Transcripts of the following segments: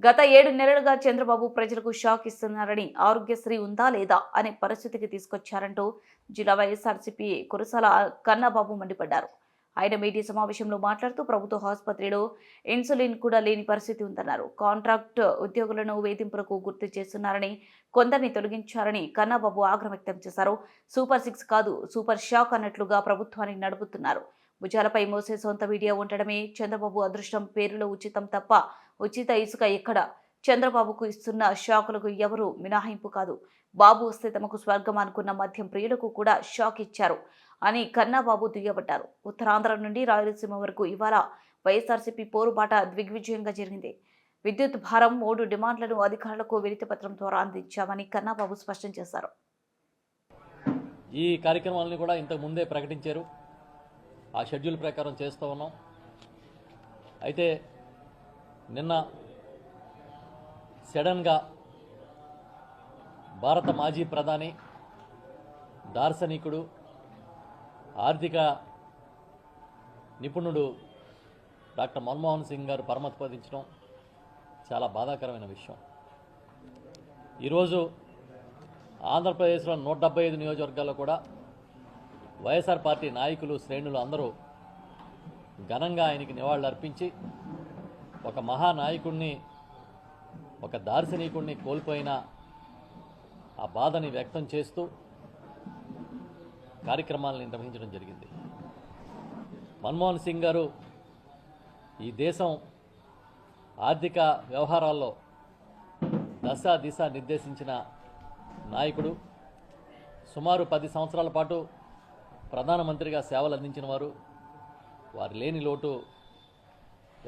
గత 7 నెలలుగా చంద్రబాబు ప్రజలకు షాక్ ఇస్తున్నారని, ఆరోగ్యశ్రీ ఉందా లేదా అనే పరిస్థితికి తీసుకొచ్చారంటూ జిల్లా వైఎస్ఆర్సీపీ కురసాల కన్నబాబు మండిపడ్డారు. ఆయన మీడియా సమావేశంలో మాట్లాడుతూ ప్రభుత్వ ఆసుపత్రిలో ఇన్సులిన్ కూడా లేని పరిస్థితి ఉందన్నారు. కాంట్రాక్ట్ ఉద్యోగులను వేధింపులకు గుర్తు చేస్తున్నారని, కొందరిని తొలగించారని కన్నబాబు ఆగ్రహం వ్యక్తం చేశారు. సూపర్ 6 కాదు సూపర్ షాక్ అన్నట్లుగా ప్రభుత్వాన్ని నడుపుతున్నారు. భుజాలపై మోసే సొంత మీడియా ఉండడమే చంద్రబాబు అదృష్టం. పేరులో ఉచితం తప్ప ఉచిత ఇసుక ఎక్కడ? చంద్రబాబుకు ఇస్తున్న షాకులకు ఎవరు మినహాయింపు కాదు. బాబు వస్తే తమకు స్వర్గం అనుకున్న మద్యం ప్రియులకు కూడా షాక్ ఇచ్చారు అని కన్నాబాబు దుయ్యబట్టారు. ఉత్తరాంధ్ర నుండి రాయలసీమ వరకు ఇవాళ వైఎస్ఆర్సీపీ పోరుబాట దిగ్విజయంగా జరిగింది. విద్యుత్ భారం 3 డిమాండ్లను అధికారులకు వినతి పత్రం ద్వారా అందించామని కన్నాబాబు స్పష్టం చేశారు. ఈ కార్యక్రమాలను కూడా ఇంతకు ముందే ప్రకటించారు. ఆ షెడ్యూల్ ప్రకారం చేస్తూ ఉన్నాం. అయితే నిన్న సడన్గా భారత మాజీ ప్రధాని, దార్శనికుడు, ఆర్థిక నిపుణుడు డాక్టర్ మన్మోహన్ సింగ్ గారు పరమపదించడం చాలా బాధాకరమైన విషయం. ఈరోజు ఆంధ్రప్రదేశ్లో 175 నియోజకవర్గాల్లో కూడా వైఎస్ఆర్ పార్టీ నాయకులు, శ్రేణులు అందరూ ఘనంగా ఆయనకి నివాళులు అర్పించి ఒక మహానాయకుడిని, ఒక దార్శనికుడిని కోల్పోయిన ఆ బాధని వ్యక్తం చేస్తూ కార్యక్రమాలను నిర్వహించడం జరిగింది. మన్మోహన్ సింగ్ గారు ఈ దేశం ఆర్థిక వ్యవహారాల్లో దశ దిశ నిర్దేశించిన నాయకుడు. సుమారు 10 సంవత్సరాల పాటు ప్రధానమంత్రిగా సేవలు అందించిన వారు. వారి లేని లోటు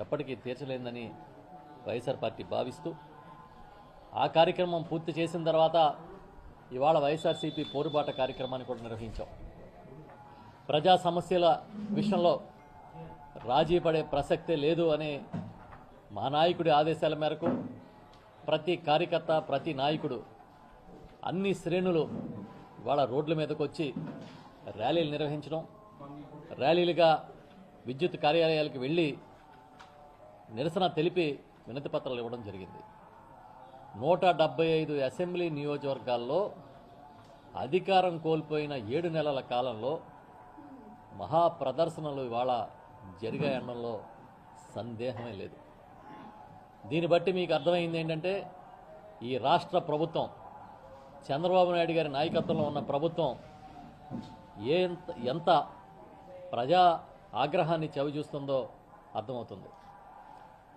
ఎప్పటికీ తీర్చలేదని వైఎస్ఆర్ పార్టీ భావిస్తూ ఆ కార్యక్రమం పూర్తి చేసిన తర్వాత ఇవాళ వైఎస్ఆర్సీపీ పోరుబాట కార్యక్రమాన్ని కూడా నిర్వహించాం. ప్రజా సమస్యల విషయంలో రాజీ పడే ప్రసక్తే లేదు అనే మా నాయకుడి ఆదేశాల మేరకు ప్రతి కార్యకర్త, ప్రతి నాయకుడు, అన్ని శ్రేణులు ఇవాళ రోడ్ల మీదకు వచ్చి ర్యాలీలు నిర్వహించడం, ర్యాలీలుగా విద్యుత్ కార్యాలయాలకు వెళ్ళి నిరసన తెలిపి వినతి పత్రాలు ఇవ్వడం జరిగింది. 175 అసెంబ్లీ నియోజకవర్గాల్లో అధికారం కోల్పోయిన 7 నెలల కాలంలో మహాప్రదర్శనలు ఇవాళ జరిగాయనడంలో సందేహమే లేదు. దీన్ని బట్టి మీకు అర్థమైంది ఏంటంటే, ఈ రాష్ట్ర ప్రభుత్వం, చంద్రబాబు నాయుడు గారి నాయకత్వంలో ఉన్న ప్రభుత్వం ఎంత ప్రజా ఆగ్రహాన్ని చవిచూస్తుందో అర్థమవుతుంది.